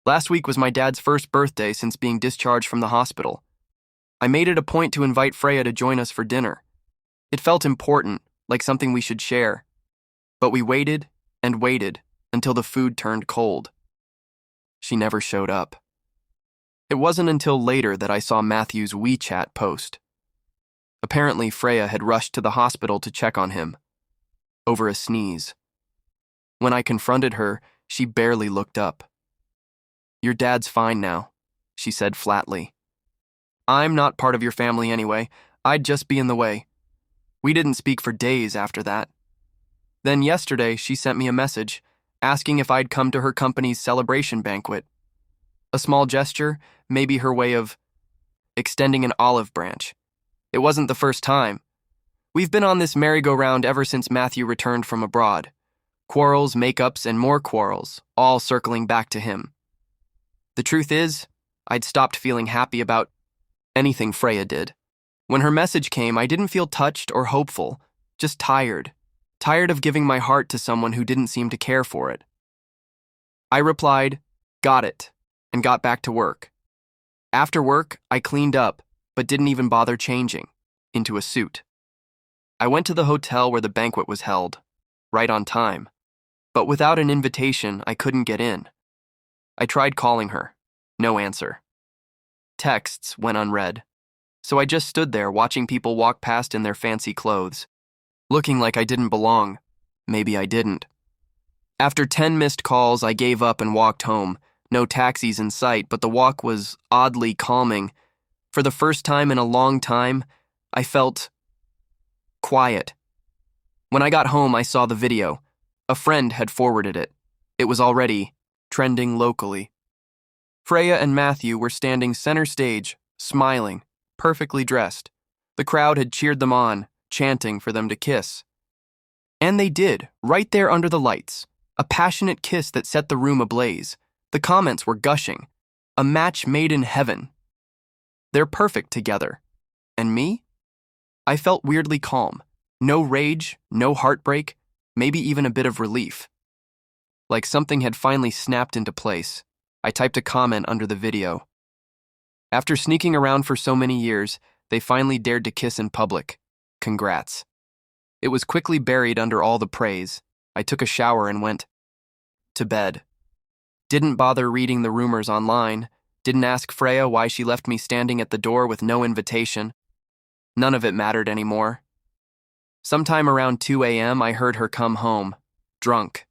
Last week was my dad's first birthday since being discharged from the hospital. I made it a point to invite Freya to join us for dinner. It felt important, like something we should share. But we waited and waited until the food turned cold. She never showed up. It wasn't until later that I saw Matthew's WeChat post. Apparently, Freya had rushed to the hospital to check on him, over a sneeze. When I confronted her, she barely looked up. "Your dad's fine now," she said flatly. "I'm not part of your family anyway. I'd just be in the way." We didn't speak for days after that. Then yesterday, she sent me a message asking if I'd come to her company's celebration banquet. A small gesture, maybe her way of extending an olive branch. It wasn't the first time. We've been on this merry-go-round ever since Matthew returned from abroad. Quarrels, makeups, and more quarrels, all circling back to him. The truth is, I'd stopped feeling happy about anything Freya did. When her message came, I didn't feel touched or hopeful, just tired. Tired of giving my heart to someone who didn't seem to care for it. I replied, "Got it," and got back to work. After work, I cleaned up, but didn't even bother changing, into a suit. I went to the hotel where the banquet was held, right on time. But without an invitation, I couldn't get in. I tried calling her. No answer. Texts went unread. So I just stood there watching people walk past in their fancy clothes, looking like I didn't belong. Maybe I didn't. After 10 missed calls, I gave up and walked home. No taxis in sight, but the walk was oddly calming. For the first time in a long time, I felt quiet. When I got home, I saw the video. A friend had forwarded it. It was already trending locally. Freya and Matthew were standing center stage, smiling, perfectly dressed. The crowd had cheered them on, chanting for them to kiss. And they did, right there under the lights. A passionate kiss that set the room ablaze. The comments were gushing. A match made in heaven. They're perfect together. And me? I felt weirdly calm. No rage, no heartbreak, maybe even a bit of relief. Like something had finally snapped into place. I typed a comment under the video. After sneaking around for so many years, they finally dared to kiss in public. Congrats. It was quickly buried under all the praise. I took a shower and went to bed. Didn't bother reading the rumors online. Didn't ask Freya why she left me standing at the door with no invitation. None of it mattered anymore. Sometime around 2 a.m., I heard her come home, drunk.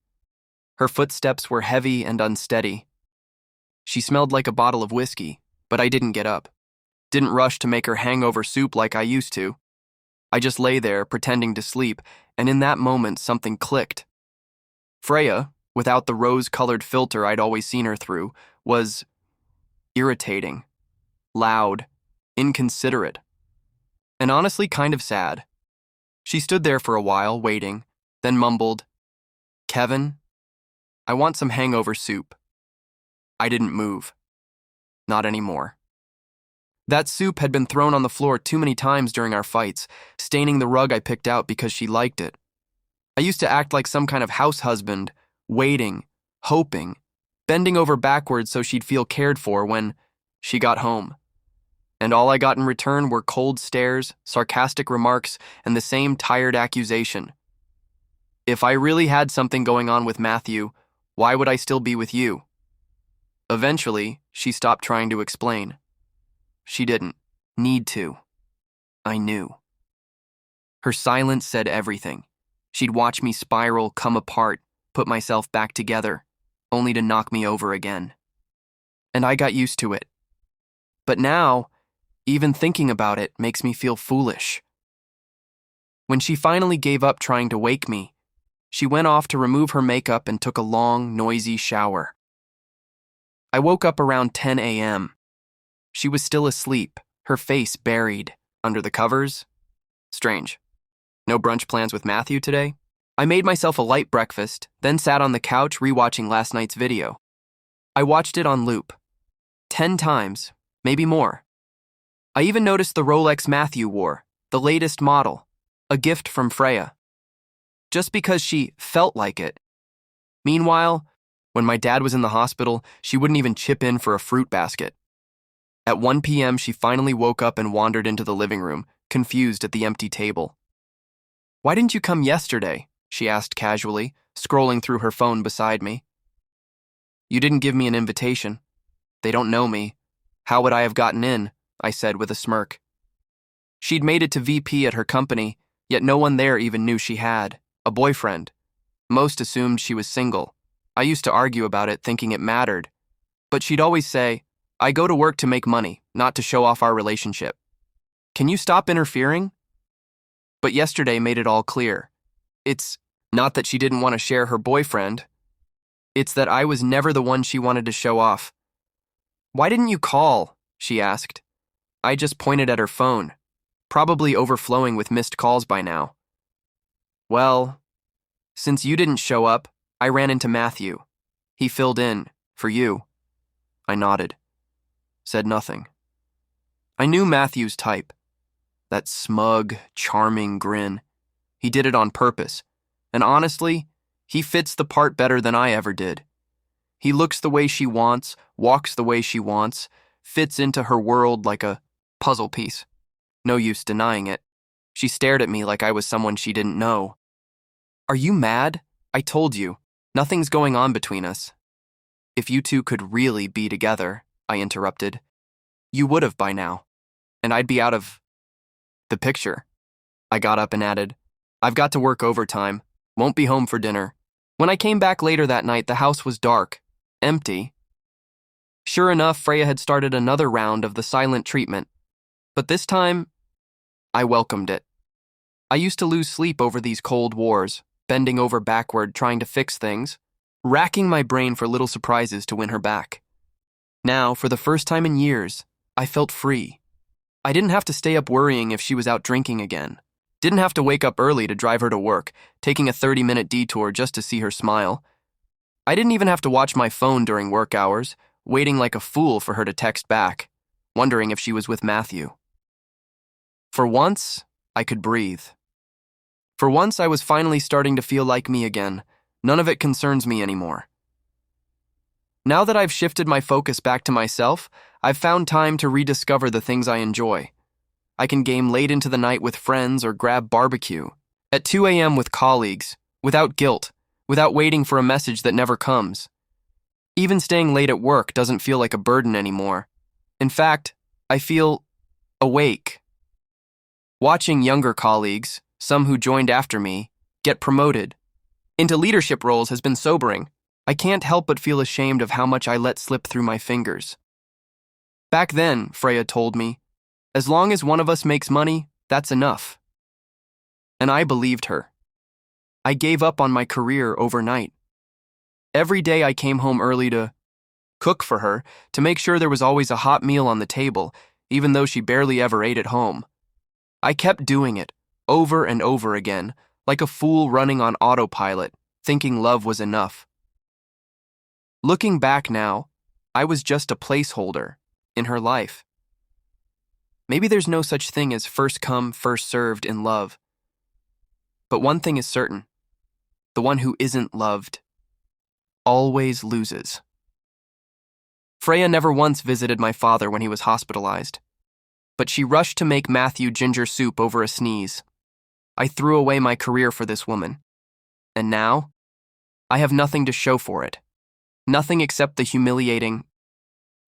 Her footsteps were heavy and unsteady. She smelled like a bottle of whiskey, but I didn't get up. Didn't rush to make her hangover soup like I used to. I just lay there, pretending to sleep, and in that moment, something clicked. Freya, without the rose-colored filter I'd always seen her through, was irritating, loud, inconsiderate, and honestly kind of sad. She stood there for a while, waiting, then mumbled, "Kevin, I want some hangover soup." I didn't move. Not anymore. That soup had been thrown on the floor too many times during our fights, staining the rug I picked out because she liked it. I used to act like some kind of house husband, waiting, hoping, bending over backwards so she'd feel cared for when she got home. And all I got in return were cold stares, sarcastic remarks, and the same tired accusation. If I really had something going on with Matthew, why would I still be with you? Eventually, she stopped trying to explain. She didn't need to. I knew. Her silence said everything. She'd watch me spiral, come apart, put myself back together, only to knock me over again. And I got used to it. But now, even thinking about it makes me feel foolish. When she finally gave up trying to wake me, she went off to remove her makeup and took a long, noisy shower. I woke up around 10 a.m. She was still asleep, her face buried under the covers. Strange. No brunch plans with Matthew today? I made myself a light breakfast, then sat on the couch rewatching last night's video. I watched it on loop. 10 times, maybe more. I even noticed the Rolex Matthew wore, the latest model, a gift from Freya. Just because she felt like it. Meanwhile, When my dad was in the hospital, she wouldn't even chip in for a fruit basket. At 1 p.m., she finally woke up and wandered into the living room, confused at the empty table. "Why didn't you come yesterday?" she asked casually, scrolling through her phone beside me. "You didn't give me an invitation. They don't know me. How would I have gotten in?" I said with a smirk. She'd made it to VP at her company, yet no one there even knew she had a boyfriend. Most assumed she was single. I used to argue about it, thinking it mattered. But she'd always say, "I go to work to make money, not to show off our relationship. Can you stop interfering?" But yesterday made it all clear. It's not that she didn't want to share her boyfriend. It's that I was never the one she wanted to show off. "Why didn't you call?" she asked. I just pointed at her phone, probably overflowing with missed calls by now. "Well, since you didn't show up, I ran into Matthew. He filled in, for you." I nodded, said nothing. I knew Matthew's type. That smug, charming grin. He did it on purpose, and honestly, he fits the part better than I ever did. He looks the way she wants, walks the way she wants, fits into her world like a puzzle piece. No use denying it. She stared at me like I was someone she didn't know. "Are you mad? I told you. Nothing's going on between us." "If you two could really be together," I interrupted, "you would have by now, and I'd be out of the picture." I got up and added, "I've got to work overtime. Won't be home for dinner." When I came back later that night, the house was dark, empty. Sure enough, Freya had started another round of the silent treatment. But this time, I welcomed it. I used to lose sleep over these cold wars, bending over backward trying to fix things, racking my brain for little surprises to win her back. Now, for the first time in years, I felt free. I didn't have to stay up worrying if she was out drinking again. Didn't have to wake up early to drive her to work, taking a 30-minute detour just to see her smile. I didn't even have to watch my phone during work hours, waiting like a fool for her to text back, wondering if she was with Matthew. For once, I could breathe. For once, I was finally starting to feel like me again. None of it concerns me anymore. Now that I've shifted my focus back to myself, I've found time to rediscover the things I enjoy. I can game late into the night with friends or grab barbecue. At 2 a.m. with colleagues, without guilt, without waiting for a message that never comes. Even staying late at work doesn't feel like a burden anymore. In fact, I feel awake. Watching younger colleagues, some who joined after me, get promoted into leadership roles has been sobering. I can't help but feel ashamed of how much I let slip through my fingers. Back then, Freya told me, as long as one of us makes money, that's enough. And I believed her. I gave up on my career overnight. Every day I came home early to cook for her, to make sure there was always a hot meal on the table, even though she barely ever ate at home. I kept doing it, over and over again, like a fool running on autopilot, thinking love was enough. Looking back now, I was just a placeholder in her life. Maybe there's no such thing as first come, first served in love. But one thing is certain. The one who isn't loved always loses. Freya never once visited my father when he was hospitalized, but she rushed to make Matthew ginger soup over a sneeze. I threw away my career for this woman. And now, I have nothing to show for it. Nothing except the humiliating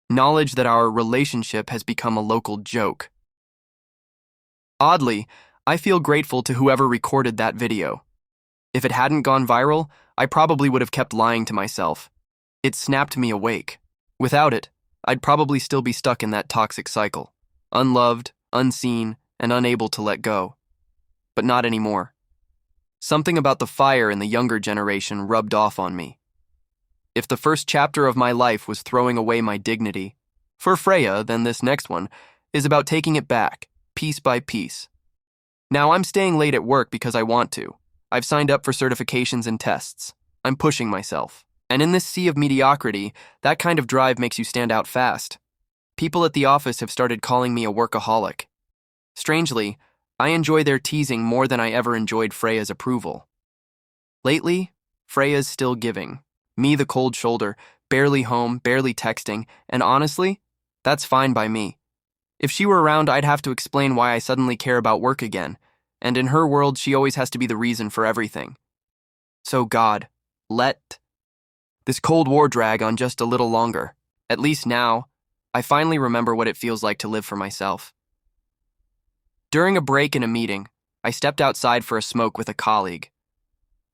knowledge that our relationship has become a local joke. Oddly, I feel grateful to whoever recorded that video. If it hadn't gone viral, I probably would have kept lying to myself. It snapped me awake. Without it, I'd probably still be stuck in that toxic cycle, unloved, unseen, and unable to let go. But not anymore. Something about the fire in the younger generation rubbed off on me. If the first chapter of my life was throwing away my dignity, for Freya, then this next one is about taking it back, piece by piece. Now I'm staying late at work because I want to. I've signed up for certifications and tests. I'm pushing myself. And in this sea of mediocrity, that kind of drive makes you stand out fast. People at the office have started calling me a workaholic. Strangely, I enjoy their teasing more than I ever enjoyed Freya's approval. Lately, Freya's still giving. Me, the cold shoulder, barely home, barely texting, and honestly, that's fine by me. If she were around, I'd have to explain why I suddenly care about work again, and in her world, she always has to be the reason for everything. So God, let this Cold War drag on just a little longer. At least now, I finally remember what it feels like to live for myself. During a break in a meeting, I stepped outside for a smoke with a colleague.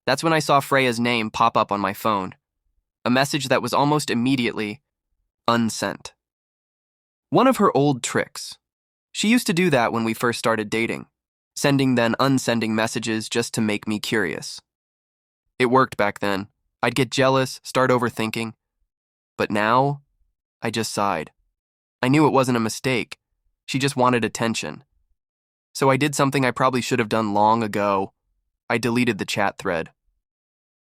That's when I saw Freya's name pop up on my phone, a message that was almost immediately unsent. One of her old tricks. She used to do that when we first started dating, sending then unsending messages just to make me curious. It worked back then. I'd get jealous, start overthinking. But now, I just sighed. I knew it wasn't a mistake. She just wanted attention. So I did something I probably should have done long ago. I deleted the chat thread.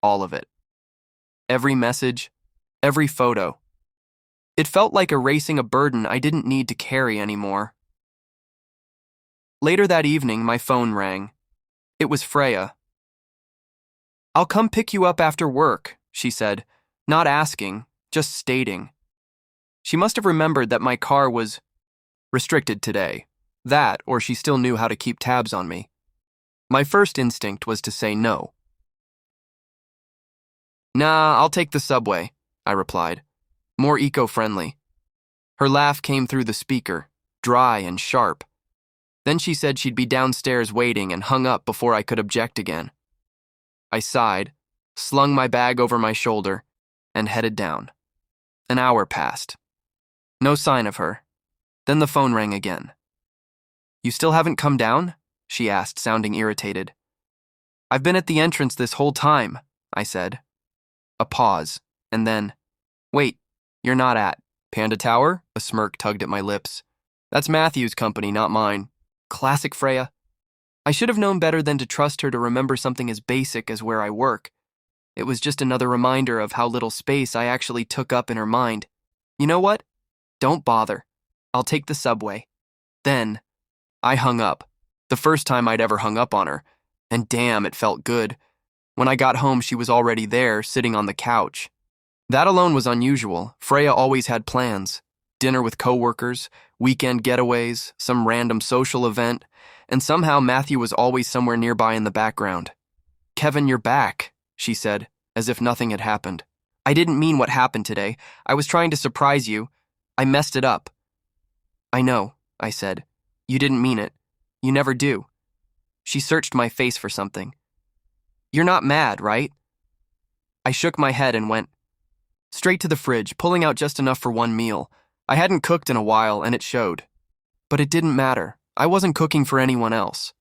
All of it. Every message, every photo. It felt like erasing a burden I didn't need to carry anymore. Later that evening, my phone rang. It was Freya. "I'll come pick you up after work," she said, not asking, just stating. She must have remembered that my car was restricted today. That, or she still knew how to keep tabs on me. My first instinct was to say no. "Nah, I'll take the subway," I replied, more eco-friendly. Her laugh came through the speaker, dry and sharp. Then she said she'd be downstairs waiting and hung up before I could object again. I sighed, slung my bag over my shoulder, and headed down. An hour passed. No sign of her. Then the phone rang again. "You still haven't come down?" she asked, sounding irritated. "I've been at the entrance this whole time," I said. A pause, and then, "Wait, you're not at Panda Tower?" A smirk tugged at my lips. "That's Matthew's company, not mine." Classic Freya. I should have known better than to trust her to remember something as basic as where I work. It was just another reminder of how little space I actually took up in her mind. You know what? Don't bother. I'll take the subway. Then, I hung up. The first time I'd ever hung up on her. And damn, it felt good. When I got home, she was already there, sitting on the couch. That alone was unusual. Freya always had plans. Dinner with coworkers, weekend getaways, some random social event, and somehow Matthew was always somewhere nearby in the background. "Kevin, you're back," she said, as if nothing had happened. "I didn't mean what happened today. I was trying to surprise you. I messed it up." "I know," I said. "You didn't mean it. You never do." She searched my face for something. "You're not mad, right?" I shook my head and went straight to the fridge, pulling out just enough for one meal. I hadn't cooked in a while, and it showed. But it didn't matter. I wasn't cooking for anyone else.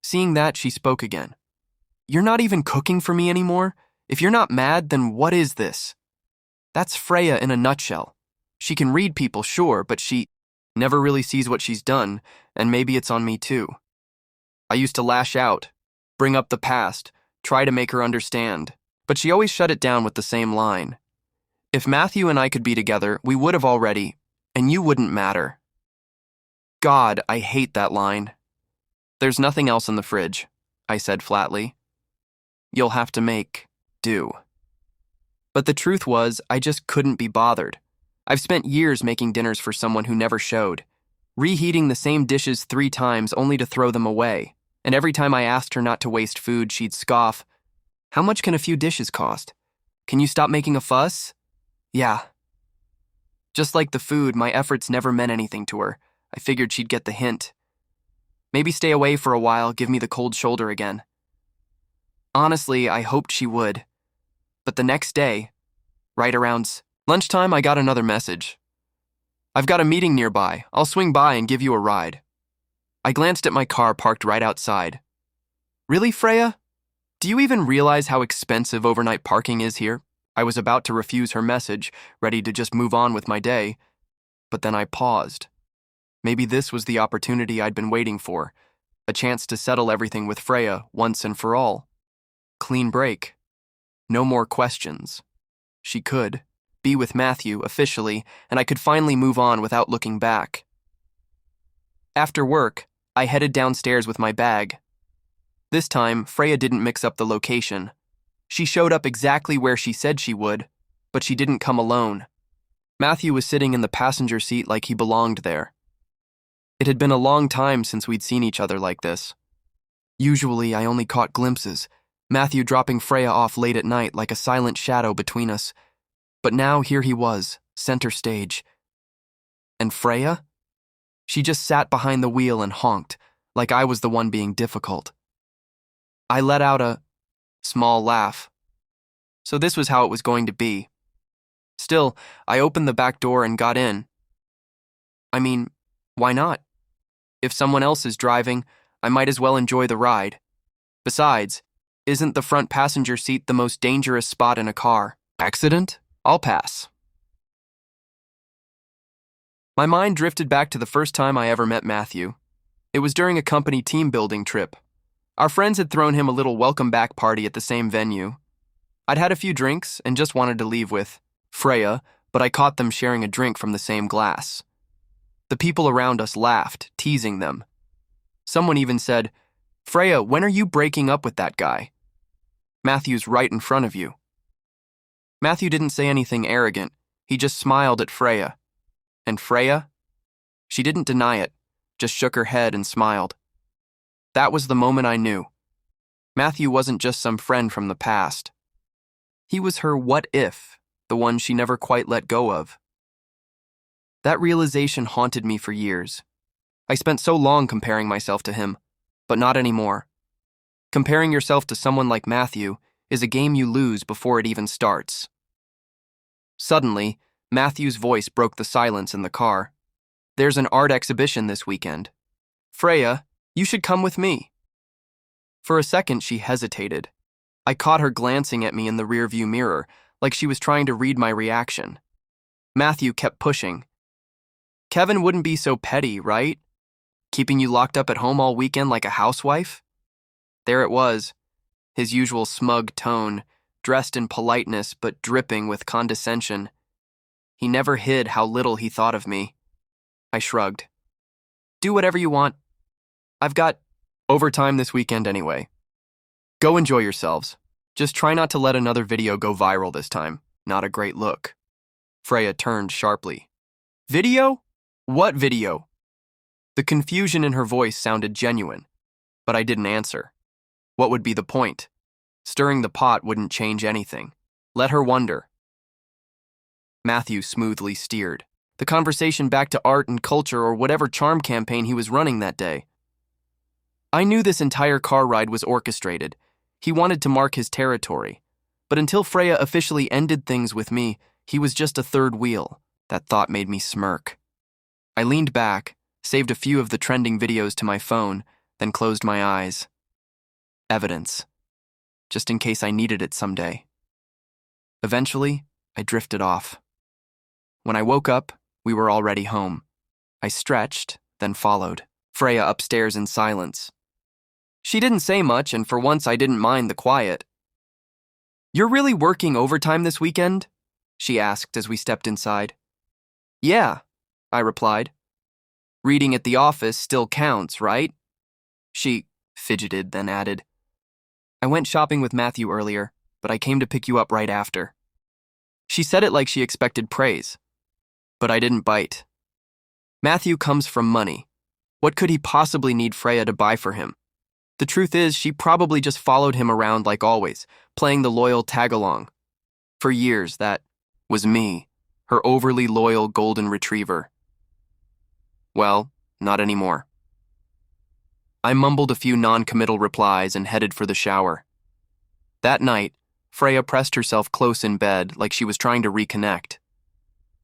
Seeing that, she spoke again. "You're not even cooking for me anymore? If you're not mad, then what is this?" That's Freya in a nutshell. She can read people, sure, but she never really sees what she's done, and maybe it's on me too. I used to lash out, bring up the past, try to make her understand, but she always shut it down with the same line. "If Matthew and I could be together, we would have already, and you wouldn't matter." God, I hate that line. "There's nothing else in the fridge," I said flatly. "You'll have to make do." But the truth was, I just couldn't be bothered. I've spent years making dinners for someone who never showed, reheating the same dishes 3 times only to throw them away, and every time I asked her not to waste food, she'd scoff. "How much can a few dishes cost? Can you stop making a fuss?" Yeah. Just like the food, my efforts never meant anything to her. I figured she'd get the hint. Maybe stay away for a while, give me the cold shoulder again. Honestly, I hoped she would. But the next day, right around lunchtime, I got another message. "I've got a meeting nearby. I'll swing by and give you a ride." I glanced at my car parked right outside. "Really, Freya? Do you even realize how expensive overnight parking is here?" I was about to refuse her message, ready to just move on with my day. But then I paused. Maybe this was the opportunity I'd been waiting for, a chance to settle everything with Freya once and for all. Clean break. No more questions. She could be with Matthew officially, and I could finally move on without looking back. After work, I headed downstairs with my bag. This time, Freya didn't mix up the location. She showed up exactly where she said she would, but she didn't come alone. Matthew was sitting in the passenger seat like he belonged there. It had been a long time since we'd seen each other like this. Usually, I only caught glimpses, Matthew dropping Freya off late at night like a silent shadow between us. But now here he was, center stage. And Freya? She just sat behind the wheel and honked, like I was the one being difficult. I let out a small laugh. So this was how it was going to be. Still, I opened the back door and got in. I mean, why not? If someone else is driving, I might as well enjoy the ride. Besides, isn't the front passenger seat the most dangerous spot in a car? Accident? I'll pass. My mind drifted back to the first time I ever met Matthew. It was during a company team building trip. Our friends had thrown him a little welcome back party at the same venue. I'd had a few drinks and just wanted to leave with Freya, but I caught them sharing a drink from the same glass. The people around us laughed, teasing them. Someone even said, "Freya, when are you breaking up with that guy? Matthew's right in front of you." Matthew didn't say anything arrogant. He just smiled at Freya. And Freya? She didn't deny it, just shook her head and smiled. That was the moment I knew. Matthew wasn't just some friend from the past. He was her what if, the one she never quite let go of. That realization haunted me for years. I spent so long comparing myself to him, but not anymore. Comparing yourself to someone like Matthew is a game you lose before it even starts. Suddenly, Matthew's voice broke the silence in the car. "There's an art exhibition this weekend. Freya, you should come with me." For a second, she hesitated. I caught her glancing at me in the rearview mirror, like she was trying to read my reaction. Matthew kept pushing. "Kevin wouldn't be so petty, right? Keeping you locked up at home all weekend like a housewife?" There it was, his usual smug tone, dressed in politeness but dripping with condescension. He never hid how little he thought of me. I shrugged. "Do whatever you want. I've got overtime this weekend anyway. Go enjoy yourselves. Just try not to let another video go viral this time. Not a great look." Freya turned sharply. "Video? What video?" The confusion in her voice sounded genuine, but I didn't answer. What would be the point? Stirring the pot wouldn't change anything. Let her wonder. Matthew smoothly steered the conversation back to art and culture or whatever charm campaign he was running that day. I knew this entire car ride was orchestrated. He wanted to mark his territory. But until Freya officially ended things with me, he was just a third wheel. That thought made me smirk. I leaned back, saved a few of the trending videos to my phone, then closed my eyes. Evidence. Just in case I needed it someday. Eventually, I drifted off. When I woke up, we were already home. I stretched, then followed, Freya upstairs in silence. She didn't say much, and for once I didn't mind the quiet. "You're really working overtime this weekend?" she asked as we stepped inside. "Yeah," I replied. "Reading at the office still counts, right?" She fidgeted, then added, "I went shopping with Matthew earlier, but I came to pick you up right after." She said it like she expected praise. But I didn't bite. Matthew comes from money. What could he possibly need Freya to buy for him? The truth is, she probably just followed him around like always, playing the loyal tag-along. For years, that was me, her overly loyal golden retriever. Well, not anymore. I mumbled a few non-committal replies and headed for the shower. That night, Freya pressed herself close in bed like she was trying to reconnect.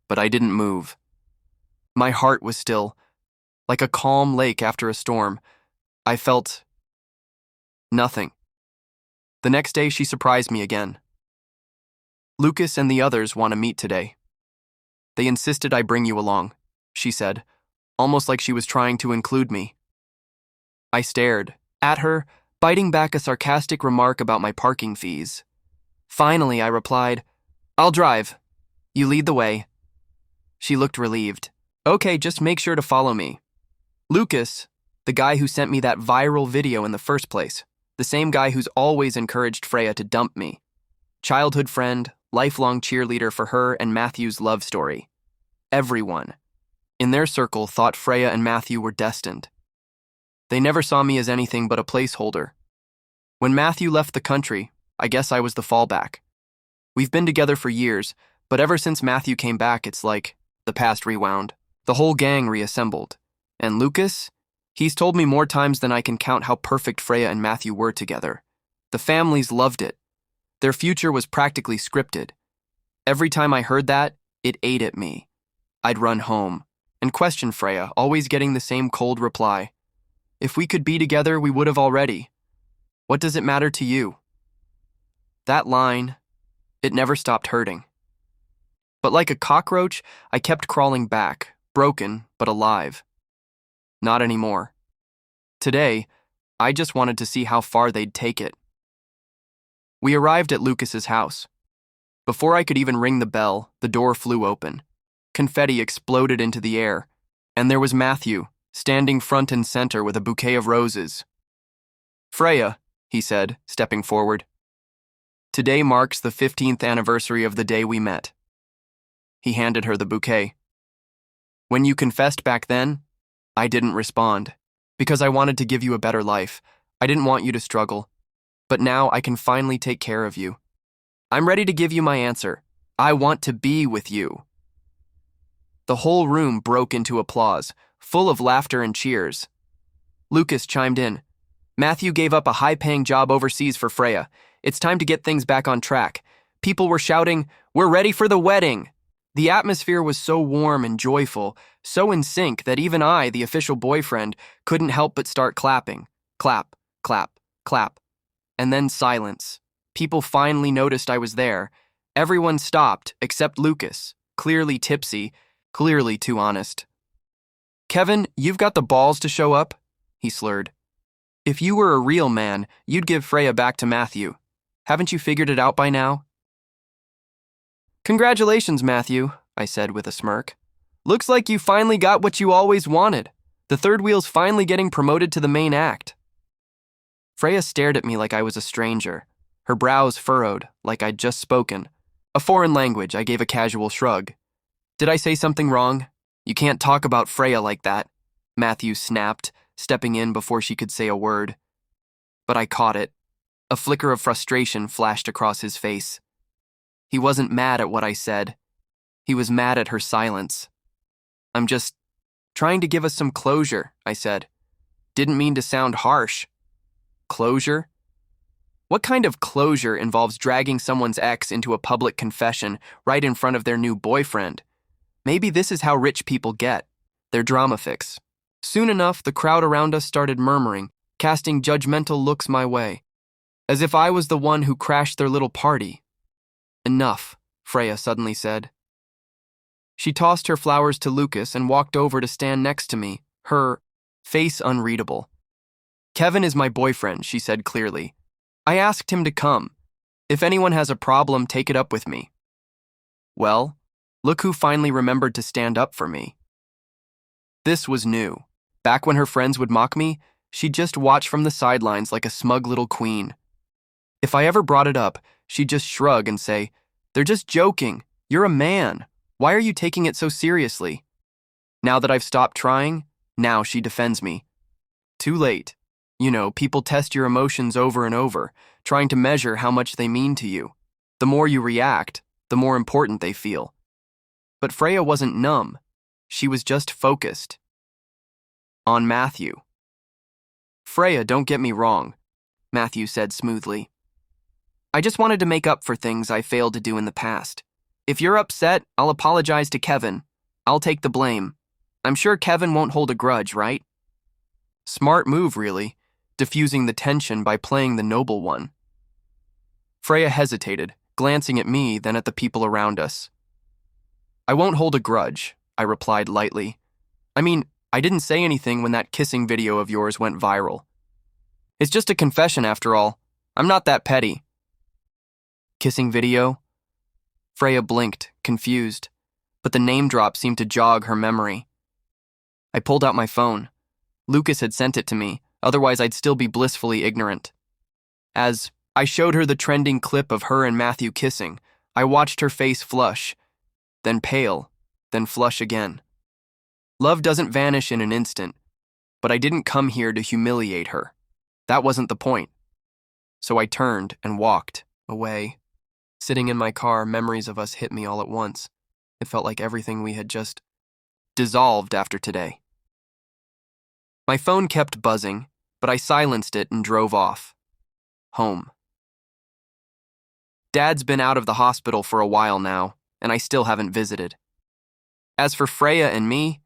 But I didn't move. My heart was still, like a calm lake after a storm. I felt nothing. The next day, she surprised me again. "Lucas and the others want to meet today. They insisted I bring you along," she said, almost like she was trying to include me. I stared at her, biting back a sarcastic remark about my parking fees. Finally, I replied, "I'll drive. You lead the way." She looked relieved. "Okay, just make sure to follow me." Lucas, the guy who sent me that viral video in the first place, the same guy who's always encouraged Freya to dump me. Childhood friend, lifelong cheerleader for her and Matthew's love story. Everyone, in their circle, thought Freya and Matthew were destined. They never saw me as anything but a placeholder. When Matthew left the country, I guess I was the fallback. We've been together for years, but ever since Matthew came back, it's like the past rewound. The whole gang reassembled. And Lucas? He's told me more times than I can count how perfect Freya and Matthew were together. The families loved it. Their future was practically scripted. Every time I heard that, it ate at me. I'd run home and question Freya, always getting the same cold reply. If we could be together, we would have already. What does it matter to you? That line, it never stopped hurting. But like a cockroach, I kept crawling back, broken but alive. Not anymore. Today, I just wanted to see how far they'd take it. We arrived at Lucas's house. Before I could even ring the bell, the door flew open. Confetti exploded into the air, and there was Matthew, standing front and center with a bouquet of roses. "Freya," he said, stepping forward. "Today marks the 15th anniversary of the day we met." He handed her the bouquet. "When you confessed back then, I didn't respond, because I wanted to give you a better life. I didn't want you to struggle. But now I can finally take care of you. I'm ready to give you my answer. I want to be with you." The whole room broke into applause, full of laughter and cheers. Lucas chimed in. "Matthew gave up a high-paying job overseas for Freya. It's time to get things back on track." People were shouting, "We're ready for the wedding!" The atmosphere was so warm and joyful, so in sync that even I, the official boyfriend, couldn't help but start clapping. Clap, clap, clap. And then silence. People finally noticed I was there. Everyone stopped, except Lucas, clearly tipsy, clearly too honest. "Kevin, you've got the balls to show up?" he slurred. "If you were a real man, you'd give Freya back to Matthew. Haven't you figured it out by now?" "Congratulations, Matthew," I said with a smirk. "Looks like you finally got what you always wanted. The third wheel's finally getting promoted to the main act." Freya stared at me like I was a stranger, her brows furrowed, like I'd just spoken. A foreign language, I gave a casual shrug. "Did I say something wrong? You can't talk about Freya like that," Matthew snapped, stepping in before she could say a word. But I caught it. A flicker of frustration flashed across his face. He wasn't mad at what I said. He was mad at her silence. "I'm just trying to give us some closure," I said. "Didn't mean to sound harsh." Closure? What kind of closure involves dragging someone's ex into a public confession right in front of their new boyfriend? Maybe this is how rich people get. Their drama fix. Soon enough, the crowd around us started murmuring, casting judgmental looks my way, as if I was the one who crashed their little party. "Enough," Freya suddenly said. She tossed her flowers to Lucas and walked over to stand next to me, her face unreadable. "Kevin is my boyfriend," she said clearly. "I asked him to come. If anyone has a problem, take it up with me." Well, look who finally remembered to stand up for me. This was new. Back when her friends would mock me, she'd just watch from the sidelines like a smug little queen. If I ever brought it up, she'd just shrug and say, "They're just joking. You're a man. Why are you taking it so seriously?" Now that I've stopped trying, now she defends me. Too late. You know, people test your emotions over and over, trying to measure how much they mean to you. The more you react, the more important they feel. But Freya wasn't numb. She was just focused. On Matthew. "Freya, don't get me wrong," Matthew said smoothly. "I just wanted to make up for things I failed to do in the past. If you're upset, I'll apologize to Kevin. I'll take the blame. I'm sure Kevin won't hold a grudge, right?" Smart move, really, diffusing the tension by playing the noble one. Freya hesitated, glancing at me, then at the people around us. "I won't hold a grudge," I replied lightly. "I mean, I didn't say anything when that kissing video of yours went viral. It's just a confession after all. I'm not that petty." "Kissing video?" Freya blinked, confused, but the name drop seemed to jog her memory. I pulled out my phone. Lucas had sent it to me, otherwise I'd still be blissfully ignorant. As I showed her the trending clip of her and Matthew kissing, I watched her face flush, then pale, then flush again. Love doesn't vanish in an instant, but I didn't come here to humiliate her. That wasn't the point. So I turned and walked away. Sitting in my car, memories of us hit me all at once. It felt like everything we had just dissolved after today. My phone kept buzzing, but I silenced it and drove off. Home. Dad's been out of the hospital for a while now, and I still haven't visited. As for Freya and me,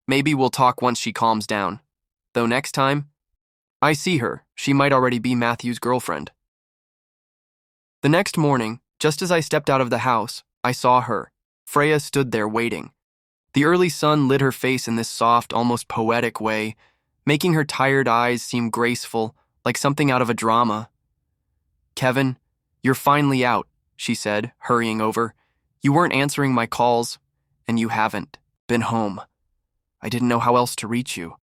maybe we'll talk once she calms down. Though next time I see her, she might already be Matthew's girlfriend. The next morning, just as I stepped out of the house, I saw her. Freya stood there waiting. The early sun lit her face in this soft, almost poetic way, making her tired eyes seem graceful, like something out of a drama. "Kevin, you're finally out," she said, hurrying over. "You weren't answering my calls, and you haven't been home. I didn't know how else to reach you."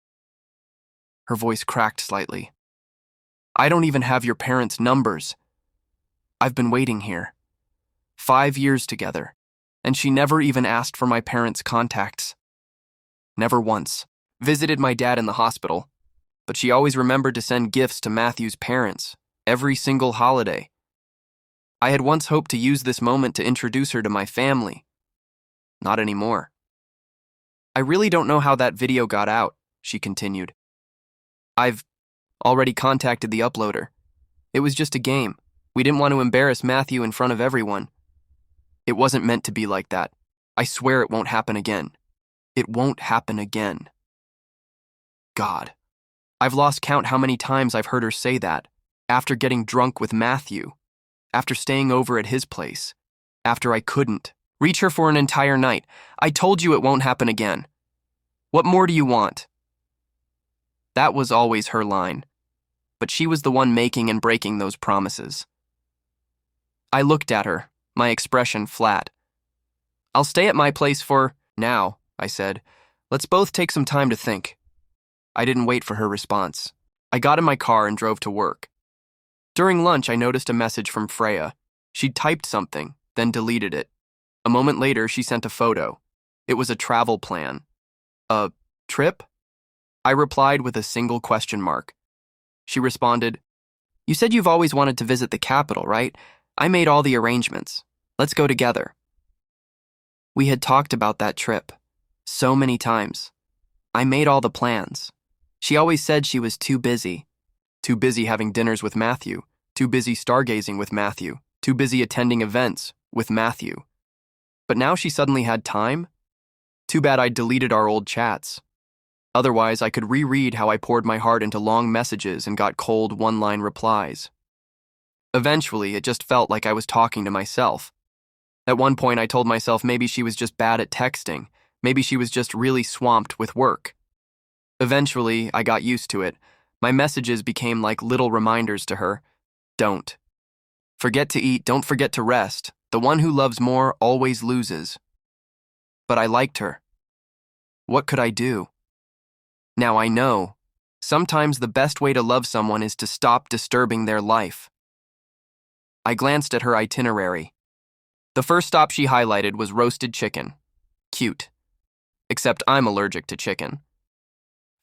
Her voice cracked slightly. "I don't even have your parents' numbers. I've been waiting here. 5 years together, and she never even asked for my parents' contacts. Never once. Visited my dad in the hospital, but she always remembered to send gifts to Matthew's parents, every single holiday. I had once hoped to use this moment to introduce her to my family. Not anymore. I really don't know how that video got out," she continued. "I've already contacted the uploader. It was just a game. We didn't want to embarrass Matthew in front of everyone. It wasn't meant to be like that. I swear it won't happen again. It won't happen again." God, I've lost count how many times I've heard her say that, after getting drunk with Matthew, after staying over at his place, after I couldn't reach her for an entire night. "I told you it won't happen again. What more do you want?" That was always her line, but she was the one making and breaking those promises. I looked at her, my expression flat. "I'll stay at my place for now," I said. "Let's both take some time to think." I didn't wait for her response. I got in my car and drove to work. During lunch, I noticed a message from Freya. She'd typed something, then deleted it. A moment later, she sent a photo. It was a travel plan. "A trip?" I replied with a single question mark. She responded, "You said you've always wanted to visit the capital, right? I made all the arrangements. Let's go together." We had talked about that trip so many times. I made all the plans. She always said she was too busy. Too busy having dinners with Matthew. Too busy stargazing with Matthew. Too busy attending events with Matthew. But now she suddenly had time? Too bad I deleted our old chats. Otherwise, I could reread how I poured my heart into long messages and got cold one-line replies. Eventually, it just felt like I was talking to myself. At one point, I told myself maybe she was just bad at texting. Maybe she was just really swamped with work. Eventually, I got used to it. My messages became like little reminders to her. Don't. Forget to eat, don't forget to rest. The one who loves more always loses. But I liked her. What could I do? Now I know. Sometimes the best way to love someone is to stop disturbing their life. I glanced at her itinerary. The first stop she highlighted was roasted chicken. Cute. Except I'm allergic to chicken.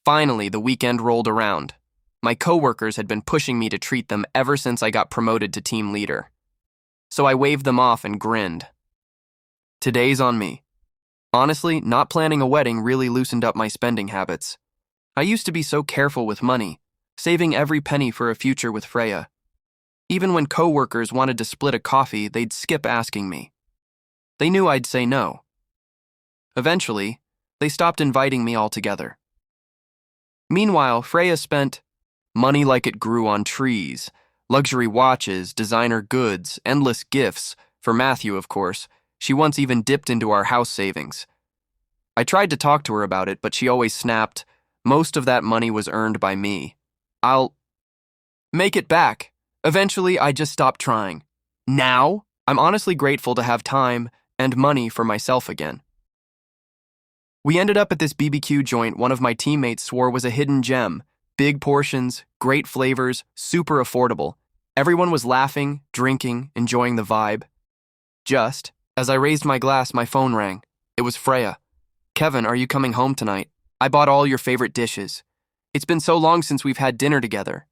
Finally, the weekend rolled around. My coworkers had been pushing me to treat them ever since I got promoted to team leader. So I waved them off and grinned. Today's on me. Honestly, not planning a wedding really loosened up my spending habits. I used to be so careful with money, saving every penny for a future with Freya. Even when coworkers wanted to split a coffee, they'd skip asking me. They knew I'd say no. Eventually, they stopped inviting me altogether. Meanwhile, Freya spent money like it grew on trees, luxury watches, designer goods, endless gifts, for Matthew, of course. She once even dipped into our house savings. I tried to talk to her about it, but she always snapped, "Most of that money was earned by me. I'll make it back." Eventually, I just stopped trying. Now, I'm honestly grateful to have time and money for myself again. We ended up at this BBQ joint one of my teammates swore was a hidden gem. Big portions, great flavors, super affordable. Everyone was laughing, drinking, enjoying the vibe. Just as I raised my glass, my phone rang. It was Freya. "Kevin, are you coming home tonight? I bought all your favorite dishes. It's been so long since we've had dinner together."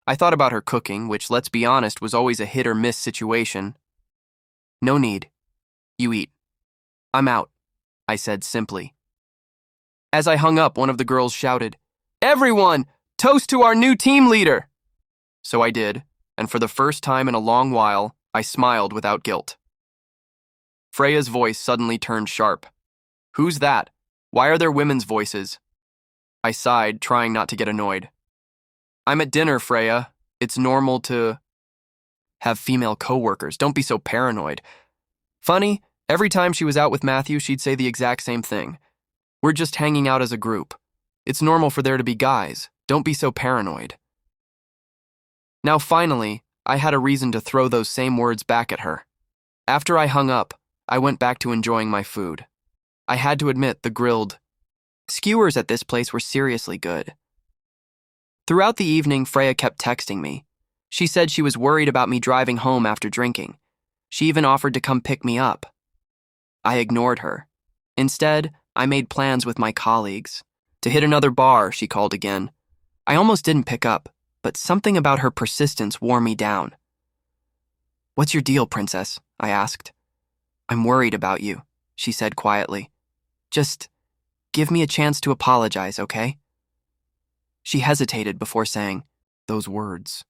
I thought about her cooking, which, let's be honest, was always a hit or miss situation. "No need. You eat. I'm out," I said simply. As I hung up, one of the girls shouted, "Everyone, toast to our new team leader!" So I did, and for the first time in a long while, I smiled without guilt. Freya's voice suddenly turned sharp. "Who's that? Why are there women's voices?" I sighed, trying not to get annoyed. "I'm at dinner, Freya. It's normal to have female coworkers. Don't be so paranoid." Funny, every time she was out with Matthew, she'd say the exact same thing. "We're just hanging out as a group. It's normal for there to be guys. Don't be so paranoid." Now finally, I had a reason to throw those same words back at her. After I hung up, I went back to enjoying my food. I had to admit the grilled skewers at this place were seriously good. Throughout the evening, Freya kept texting me. She said she was worried about me driving home after drinking. She even offered to come pick me up. I ignored her. Instead, I made plans with my colleagues. To hit another bar, she called again. I almost didn't pick up, but something about her persistence wore me down. "What's your deal, princess?" I asked. "I'm worried about you," she said quietly. "Just give me a chance to apologize, okay?" She hesitated before saying those words.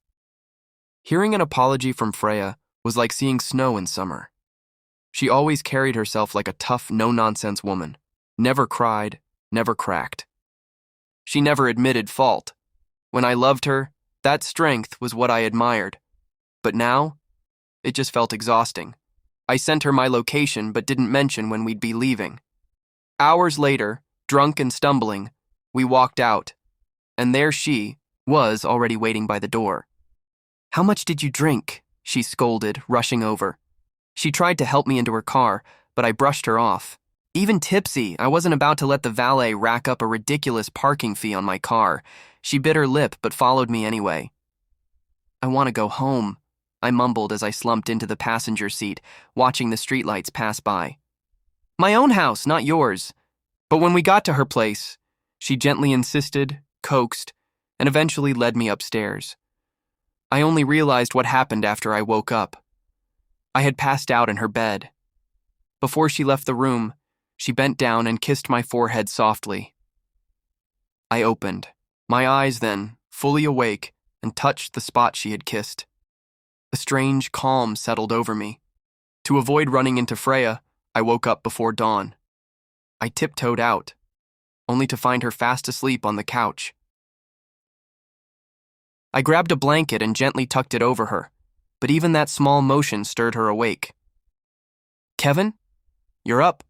Hearing an apology from Freya was like seeing snow in summer. She always carried herself like a tough, no-nonsense woman. Never cried, never cracked. She never admitted fault. When I loved her, that strength was what I admired. But now, it just felt exhausting. I sent her my location but didn't mention when we'd be leaving. Hours later, drunk and stumbling, we walked out, and there she was already waiting by the door. "How much did you drink?" she scolded, rushing over. She tried to help me into her car, but I brushed her off. Even tipsy, I wasn't about to let the valet rack up a ridiculous parking fee on my car. She bit her lip but followed me anyway. "I want to go home," I mumbled as I slumped into the passenger seat, watching the streetlights pass by. "My own house, not yours." But when we got to her place, she gently insisted, coaxed, and eventually led me upstairs. I only realized what happened after I woke up. I had passed out in her bed. Before she left the room, she bent down and kissed my forehead softly. I opened, my eyes then, fully awake, and touched the spot she had kissed. A strange calm settled over me. To avoid running into Freya, I woke up before dawn. I tiptoed out, only to find her fast asleep on the couch. I grabbed a blanket and gently tucked it over her, but even that small motion stirred her awake. "Kevin, you're up."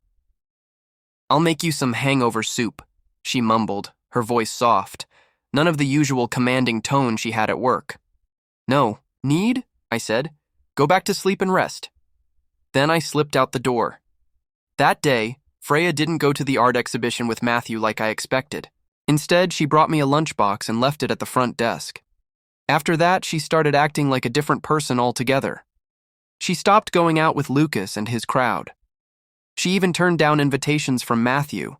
"I'll make you some hangover soup," she mumbled, her voice soft, none of the usual commanding tone she had at work. "No, need?" I said. "Go back to sleep and rest." Then I slipped out the door. That day, Freya didn't go to the art exhibition with Matthew like I expected. Instead, she brought me a lunchbox and left it at the front desk. After that, she started acting like a different person altogether. She stopped going out with Lucas and his crowd. She even turned down invitations from Matthew.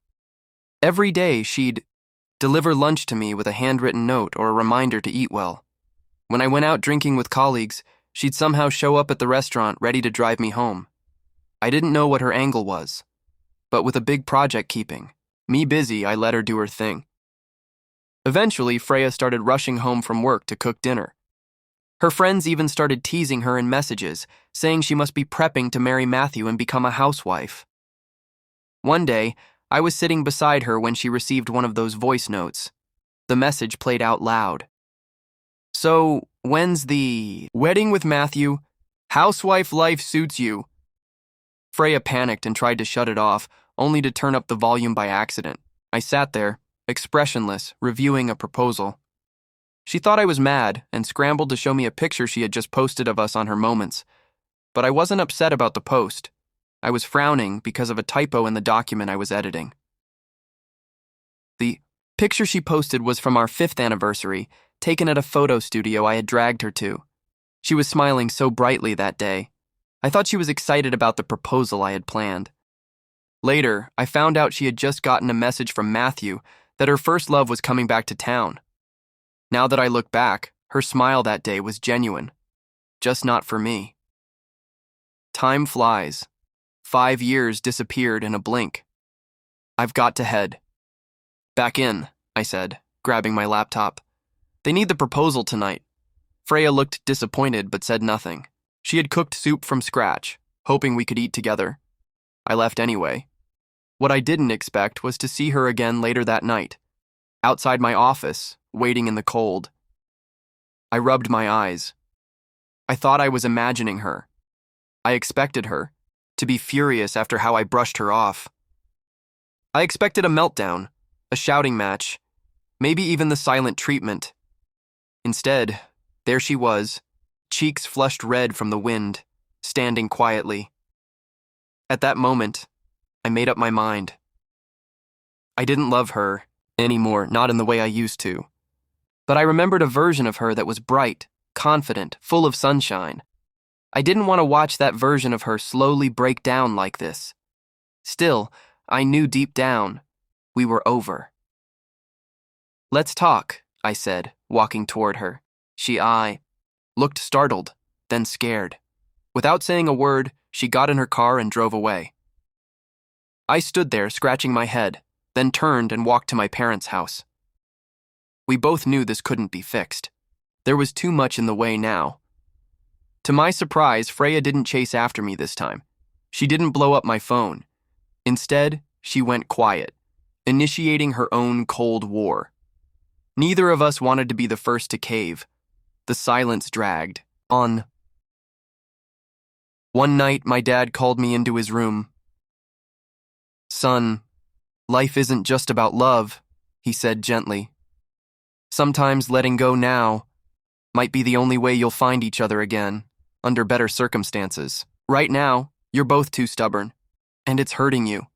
Every day, she'd deliver lunch to me with a handwritten note or a reminder to eat well. When I went out drinking with colleagues, she'd somehow show up at the restaurant ready to drive me home. I didn't know what her angle was, but with a big project keeping me busy, I let her do her thing. Eventually, Freya started rushing home from work to cook dinner. Her friends even started teasing her in messages, saying she must be prepping to marry Matthew and become a housewife. One day, I was sitting beside her when she received one of those voice notes. The message played out loud. "So, when's the wedding with Matthew? Housewife life suits you." Freya panicked and tried to shut it off, only to turn up the volume by accident. I sat there, expressionless, reviewing a proposal. She thought I was mad and scrambled to show me a picture she had just posted of us on her Moments. But I wasn't upset about the post. I was frowning because of a typo in the document I was editing. The picture she posted was from our 5th anniversary, taken at a photo studio I had dragged her to. She was smiling so brightly that day. I thought she was excited about the proposal I had planned. Later, I found out she had just gotten a message from Matthew that her first love was coming back to town. Now that I look back, her smile that day was genuine, just not for me. Time flies. 5 years disappeared in a blink. I've got to head. Back in, I said, grabbing my laptop. They need the proposal tonight. Freya looked disappointed but said nothing. She had cooked soup from scratch, hoping we could eat together. I left anyway. What I didn't expect was to see her again later that night, outside my office, waiting in the cold. I rubbed my eyes. I thought I was imagining her. I expected her to be furious after how I brushed her off. I expected a meltdown, a shouting match, maybe even the silent treatment. Instead, there she was, cheeks flushed red from the wind, standing quietly. At that moment, I made up my mind. I didn't love her anymore, not in the way I used to. But I remembered a version of her that was bright, confident, full of sunshine. I didn't want to watch that version of her slowly break down like this. Still, I knew deep down, we were over. "Let's talk," I said, walking toward her. She looked startled, then scared. Without saying a word, she got in her car and drove away. I stood there, scratching my head, then turned and walked to my parents' house. We both knew this couldn't be fixed. There was too much in the way now. To my surprise, Freya didn't chase after me this time. She didn't blow up my phone. Instead, she went quiet, initiating her own Cold War. Neither of us wanted to be the first to cave. The silence dragged on. One night, my dad called me into his room. "Son, life isn't just about love," he said gently. "Sometimes letting go now might be the only way you'll find each other again, under better circumstances. Right now, you're both too stubborn, and it's hurting you."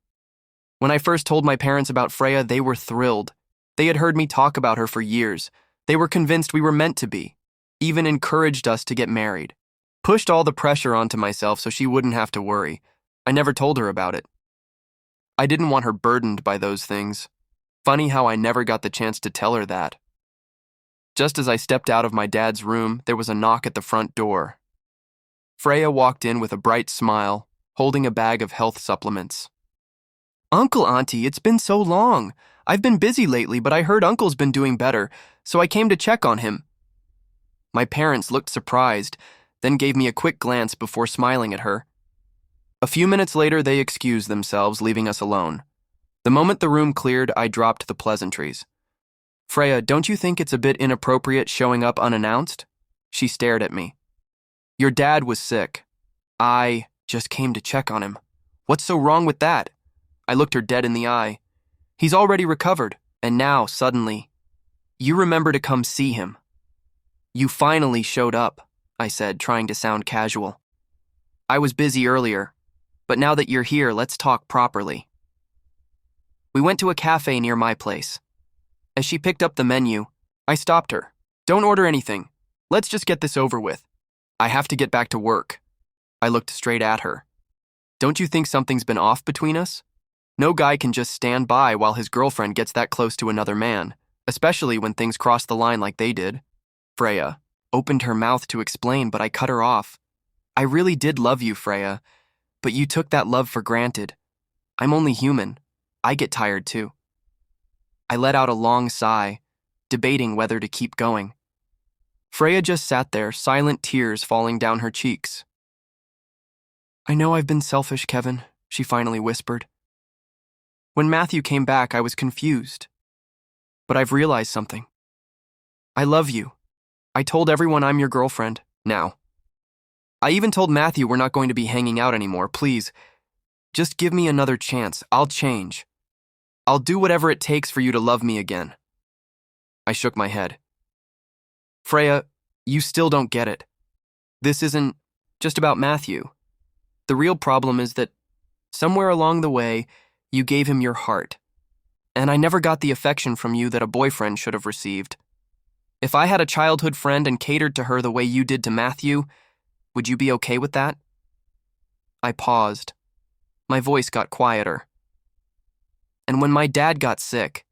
When I first told my parents about Freya, they were thrilled. They had heard me talk about her for years. They were convinced we were meant to be, even encouraged us to get married. Pushed all the pressure onto myself so she wouldn't have to worry. I never told her about it. I didn't want her burdened by those things. Funny how I never got the chance to tell her that. Just as I stepped out of my dad's room, there was a knock at the front door. Freya walked in with a bright smile, holding a bag of health supplements. "Uncle, Auntie, it's been so long. I've been busy lately, but I heard Uncle's been doing better, so I came to check on him." My parents looked surprised, then gave me a quick glance before smiling at her. A few minutes later, they excused themselves, leaving us alone. The moment the room cleared, I dropped the pleasantries. "Freya, don't you think it's a bit inappropriate showing up unannounced?" She stared at me. "Your dad was sick. I just came to check on him. What's so wrong with that?" I looked her dead in the eye. "He's already recovered, and now, suddenly, you remember to come see him." "You finally showed up," I said, trying to sound casual. "I was busy earlier, but now that you're here, let's talk properly." We went to a cafe near my place. As she picked up the menu, I stopped her. "Don't order anything. Let's just get this over with. I have to get back to work." I looked straight at her. "Don't you think something's been off between us? No guy can just stand by while his girlfriend gets that close to another man, especially when things cross the line like they did." Freya opened her mouth to explain, but I cut her off. "I really did love you, Freya, but you took that love for granted. I'm only human. I get tired too." I let out a long sigh, debating whether to keep going. Freya just sat there, silent tears falling down her cheeks. "I know I've been selfish, Kevin," she finally whispered. "When Matthew came back, I was confused. But I've realized something. I love you. I told everyone I'm your girlfriend, now. I even told Matthew we're not going to be hanging out anymore. Please, just give me another chance. I'll change. I'll do whatever it takes for you to love me again." I shook my head. "Freya, you still don't get it. This isn't just about Matthew. The real problem is that somewhere along the way, you gave him your heart, and I never got the affection from you that a boyfriend should have received. If I had a childhood friend and catered to her the way you did to Matthew, would you be okay with that?" I paused. My voice got quieter. And when my dad got sick,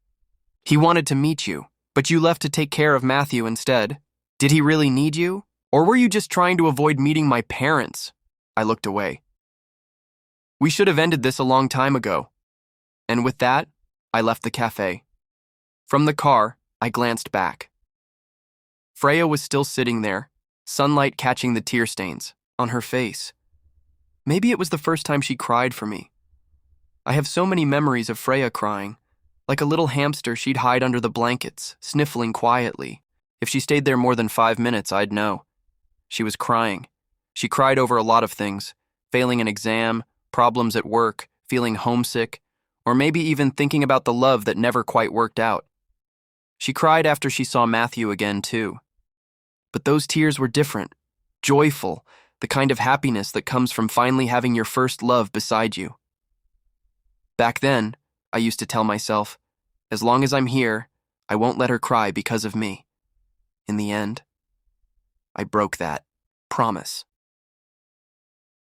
he wanted to meet you, but you left to take care of Matthew instead. Did he really need you? Or were you just trying to avoid meeting my parents? I looked away. We should have ended this a long time ago. And with that, I left the cafe. From the car, I glanced back. Freya was still sitting there, sunlight catching the tear stains on her face. Maybe it was the first time she cried for me. I have so many memories of Freya crying. Like a little hamster, she'd hide under the blankets, sniffling quietly. If she stayed there more than 5 minutes, I'd know. She was crying. She cried over a lot of things, failing an exam, problems at work, feeling homesick, or maybe even thinking about the love that never quite worked out. She cried after she saw Matthew again, too. But those tears were different, joyful, the kind of happiness that comes from finally having your first love beside you. Back then, I used to tell myself, as long as I'm here, I won't let her cry because of me. In the end, I broke that promise.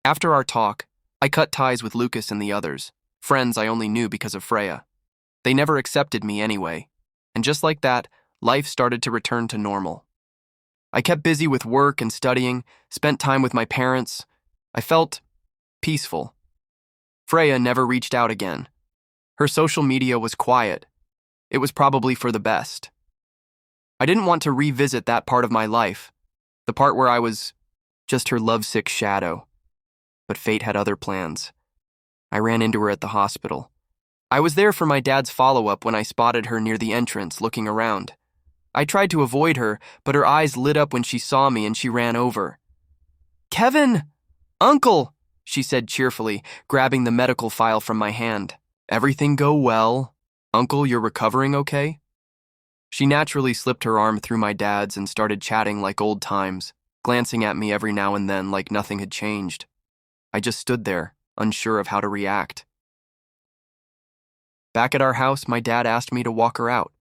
After our talk, I cut ties with Lucas and the others, friends I only knew because of Freya. They never accepted me anyway, and just like that, life started to return to normal. I kept busy with work and studying, spent time with my parents. I felt peaceful. Freya never reached out again. Her social media was quiet. It was probably for the best. I didn't want to revisit that part of my life, the part where I was just her lovesick shadow. But fate had other plans. I ran into her at the hospital. I was there for my dad's follow-up when I spotted her near the entrance, looking around. I tried to avoid her, but her eyes lit up when she saw me and she ran over. "Kevin! Uncle!" she said cheerfully, grabbing the medical file from my hand. "Everything go well? Uncle, you're recovering okay?" She naturally slipped her arm through my dad's and started chatting like old times, glancing at me every now and then like nothing had changed. I just stood there, unsure of how to react. Back at our house, my dad asked me to walk her out.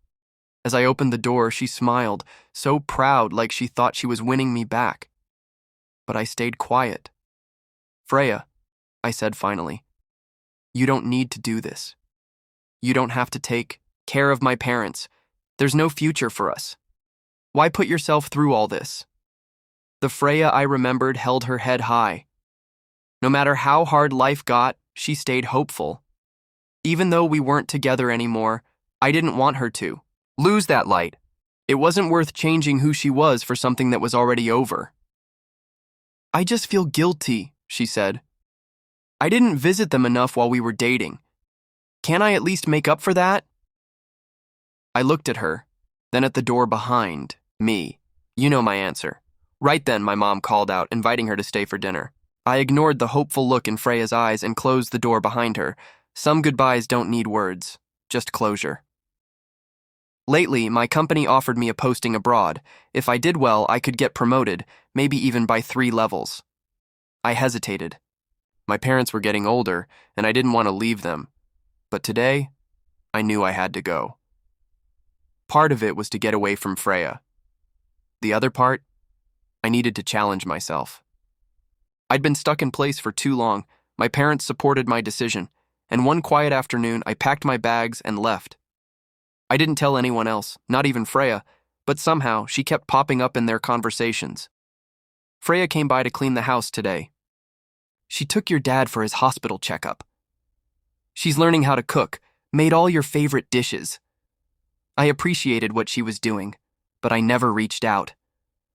As I opened the door, she smiled, so proud like she thought she was winning me back. But I stayed quiet. "Freya," I said finally, "you don't need to do this. You don't have to take care of my parents. There's no future for us. Why put yourself through all this?" The Freya I remembered held her head high. No matter how hard life got, she stayed hopeful. Even though we weren't together anymore, I didn't want her to lose that light. It wasn't worth changing who she was for something that was already over. "I just feel guilty," she said. "I didn't visit them enough while we were dating. Can I at least make up for that?" I looked at her, then at the door behind me. You know my answer. Right then, my mom called out, inviting her to stay for dinner. I ignored the hopeful look in Freya's eyes and closed the door behind her. Some goodbyes don't need words, just closure. Lately, my company offered me a posting abroad. If I did well, I could get promoted, maybe even by 3 levels. I hesitated. My parents were getting older, and I didn't want to leave them. But today, I knew I had to go. Part of it was to get away from Freya. The other part, I needed to challenge myself. I'd been stuck in place for too long. My parents supported my decision, and one quiet afternoon, I packed my bags and left. I didn't tell anyone else, not even Freya, but somehow she kept popping up in their conversations. Freya came by to clean the house today. She took your dad for his hospital checkup. She's learning how to cook, made all your favorite dishes. I appreciated what she was doing, but I never reached out.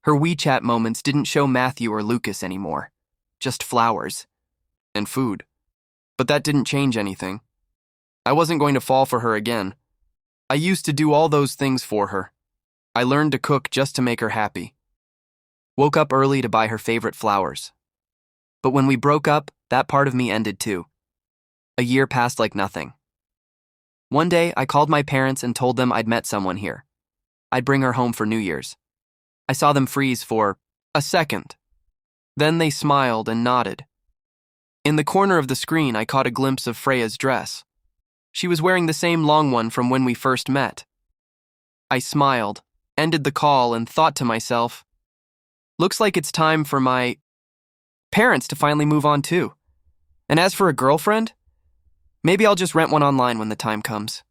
Her WeChat moments didn't show Matthew or Lucas anymore, just flowers and food. But that didn't change anything. I wasn't going to fall for her again. I used to do all those things for her. I learned to cook just to make her happy. Woke up early to buy her favorite flowers. But when we broke up, that part of me ended too. A year passed like nothing. One day, I called my parents and told them I'd met someone here. I'd bring her home for New Year's. I saw them freeze for a second. Then they smiled and nodded. In the corner of the screen, I caught a glimpse of Freya's dress. She was wearing the same long one from when we first met. I smiled, ended the call, and thought to myself, looks like it's time for my parents to finally move on too. And as for a girlfriend, maybe I'll just rent one online when the time comes.